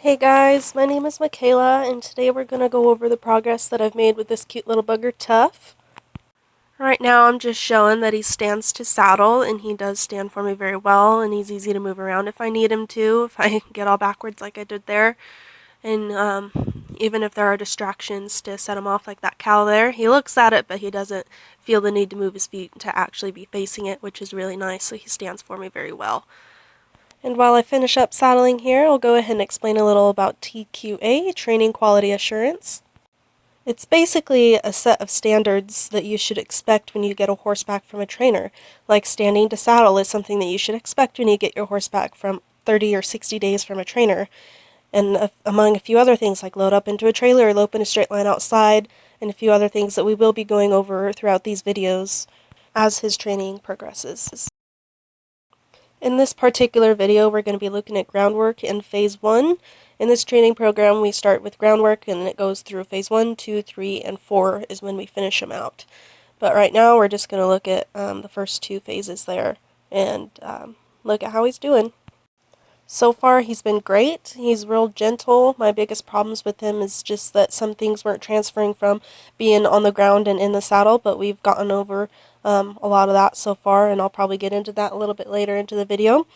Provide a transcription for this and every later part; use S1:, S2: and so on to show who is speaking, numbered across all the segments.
S1: Hey guys, my name is Michaela, and today we're going to go over the progress that I've made with this cute little bugger Tuff. Right now I'm just showing that he stands to saddle, and he does stand for me very well, and he's easy to move around if I need him to, if I get all backwards like I did there. And even if there are distractions to set him off like that cow there, he looks at it, but he doesn't feel the need to move his feet to actually be facing it, which is really nice, so he stands for me very well. And while I finish up saddling here, I'll go ahead and explain a little about TQA, Training Quality Assurance. It's basically a set of standards that you should expect when you get a horseback from a trainer. Like standing to saddle is something that you should expect when you get your horseback from 30 or 60 days from a trainer. And among a few other things like load up into a trailer or lope in a straight line outside, and a few other things that we will be going over throughout these videos as his training progresses. In this particular video, we're going to be looking at groundwork in phase 1. In this training program, we start with groundwork and it goes through phase 1, 2, 3, and 4 is when we finish them out. But right now, we're just going to look at the first 2 phases there and look at how he's doing. So far, he's been great. He's real gentle. My biggest problems with him is just that some things weren't transferring from being on the ground and in the saddle, but we've gotten over a lot of that so far, and I'll probably get into that a little bit later into the video.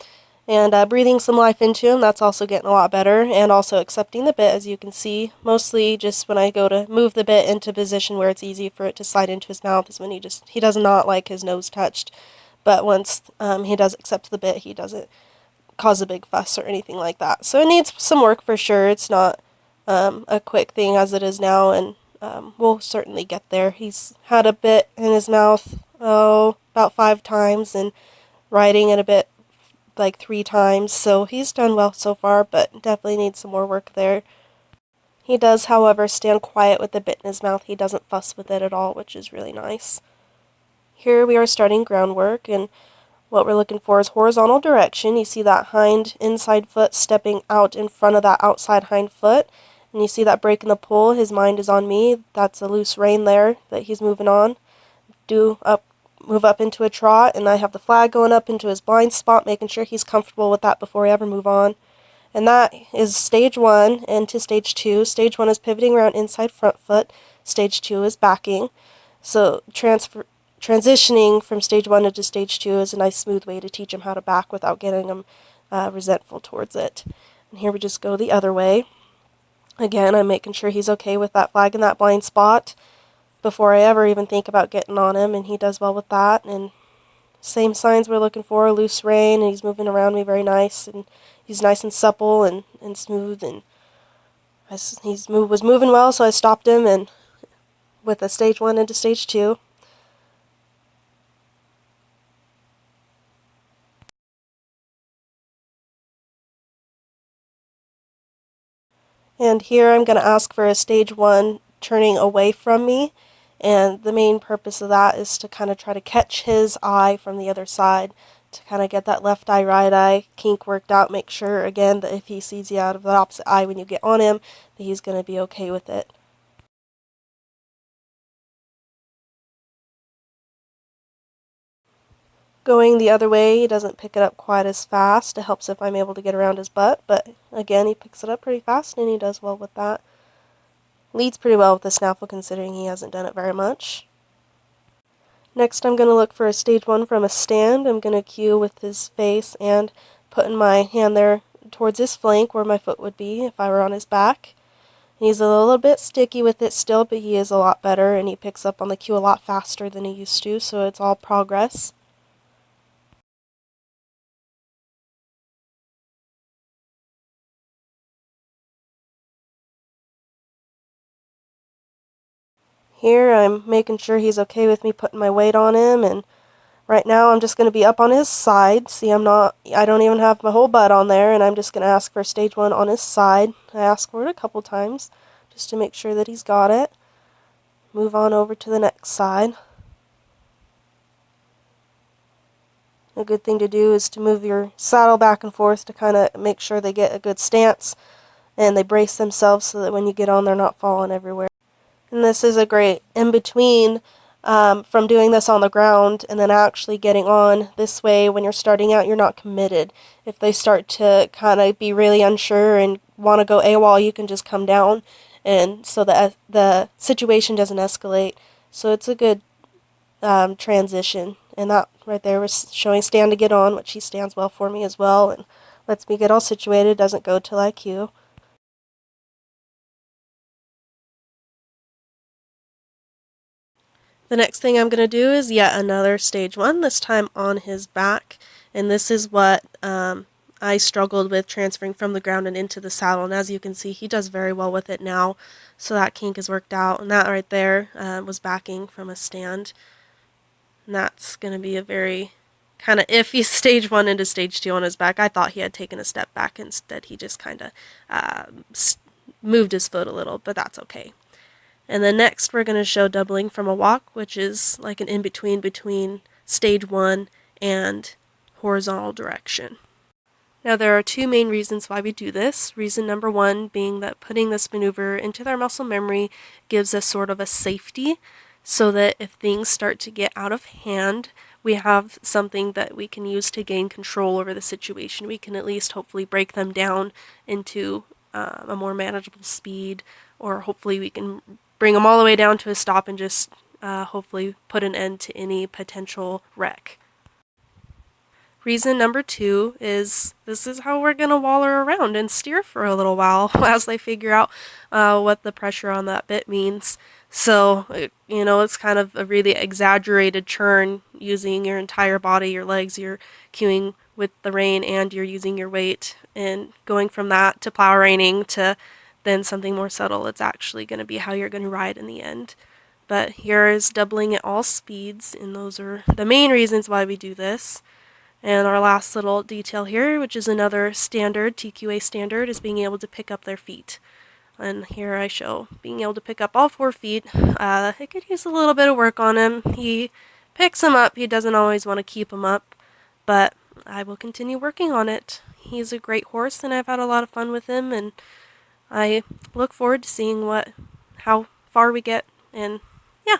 S1: And breathing some life into him, that's also getting a lot better, and also accepting the bit, as you can see. Mostly just when I go to move the bit into position where it's easy for it to slide into his mouth is when he does not like his nose touched. But once he does accept the bit, he doesn't cause a big fuss or anything like that. So it needs some work for sure. It's not a quick thing as it is now, and we'll certainly get there. He's had a bit in his mouth, about 5 times, and riding it a bit like 3 times, so he's done well so far, but definitely needs some more work there. He does, however, stand quiet with the bit in his mouth. He doesn't fuss with it at all, which is really nice. Here we are starting groundwork, and what we're looking for is horizontal direction. You see that hind inside foot stepping out in front of that outside hind foot. And you see that break in the pull. His mind is on me. That's a loose rein there that he's moving on. Move up into a trot, and I have the flag going up into his blind spot, making sure he's comfortable with that before we ever move on. And that is stage 1 into stage 2. Stage 1 is pivoting around inside front foot. Stage 2 is backing. So transitioning from stage 1 into stage 2 is a nice smooth way to teach him how to back without getting him resentful towards it. And here we just go the other way. Again, I'm making sure he's okay with that flag in that blind spot before I ever even think about getting on him, and he does well with that. And same signs we're looking for, loose rein, and he's moving around me very nice, and he's nice and supple and smooth, and was moving well, so I stopped him and with a stage 1 into stage 2. And here I'm going to ask for a stage 1 turning away from me, and the main purpose of that is to kind of try to catch his eye from the other side, to kind of get that left eye, right eye kink worked out, make sure again that if he sees you out of the opposite eye when you get on him, that he's going to be okay with it. Going the other way, he doesn't pick it up quite as fast. It helps if I'm able to get around his butt, but again, he picks it up pretty fast and he does well with that. Leads pretty well with the snaffle considering he hasn't done it very much. Next I'm going to look for a stage 1 from a stand. I'm going to cue with his face and putting my hand there towards his flank where my foot would be if I were on his back. He's a little bit sticky with it still, but he is a lot better and he picks up on the cue a lot faster than he used to, so it's all progress. Here I'm making sure he's okay with me putting my weight on him, and right now I'm just going to be up on his side. See, I don't even have my whole butt on there, and I'm just going to ask for stage 1 on his side. I ask for it a couple times just to make sure that he's got it. Move on over to the next side. A good thing to do is to move your saddle back and forth to kind of make sure they get a good stance and they brace themselves so that when you get on they're not falling everywhere. And this is a great in-between from doing this on the ground and then actually getting on. This way, when you're starting out, you're not committed. If they start to kind of be really unsure and want to go AWOL, you can just come down, and so the situation doesn't escalate. So it's a good transition. And that right there was showing Stan to get on, which he stands well for me as well and lets me get all situated, doesn't go till I cue. The next thing I'm going to do is yet another stage one, this time on his back. And this is what I struggled with transferring from the ground and into the saddle. And as you can see, he does very well with it now. So that kink is worked out. And that right there was backing from a stand. And that's going to be a very kind of iffy stage one into stage two on his back. I thought he had taken a step back. Instead, he just kind of moved his foot a little, but that's okay. And then next we're going to show doubling from a walk, which is like an in-between between stage one and horizontal direction. Now there are two main reasons why we do this. Reason number one being that putting this maneuver into their muscle memory gives us sort of a safety so that if things start to get out of hand, we have something that we can use to gain control over the situation. We can at least hopefully break them down into a more manageable speed, or hopefully we can bring them all the way down to a stop and just hopefully put an end to any potential wreck. Reason number two is this is how we're going to waller around and steer for a little while as they figure out what the pressure on that bit means. So, it's kind of a really exaggerated churn using your entire body, your legs, you're cueing with the rein, and you're using your weight. And going from that to plow reining to then something more subtle, it's actually going to be how you're going to ride in the end. But here is doubling at all speeds, and those are the main reasons why we do this. And our last little detail here, which is another standard, TQA standard, is being able to pick up their feet. And here I show being able to pick up all 4 feet. It could use a little bit of work on him. He picks them up. He doesn't always want to keep them up, but I will continue working on it. He's a great horse, and I've had a lot of fun with him, and I look forward to seeing how far we get. And yeah.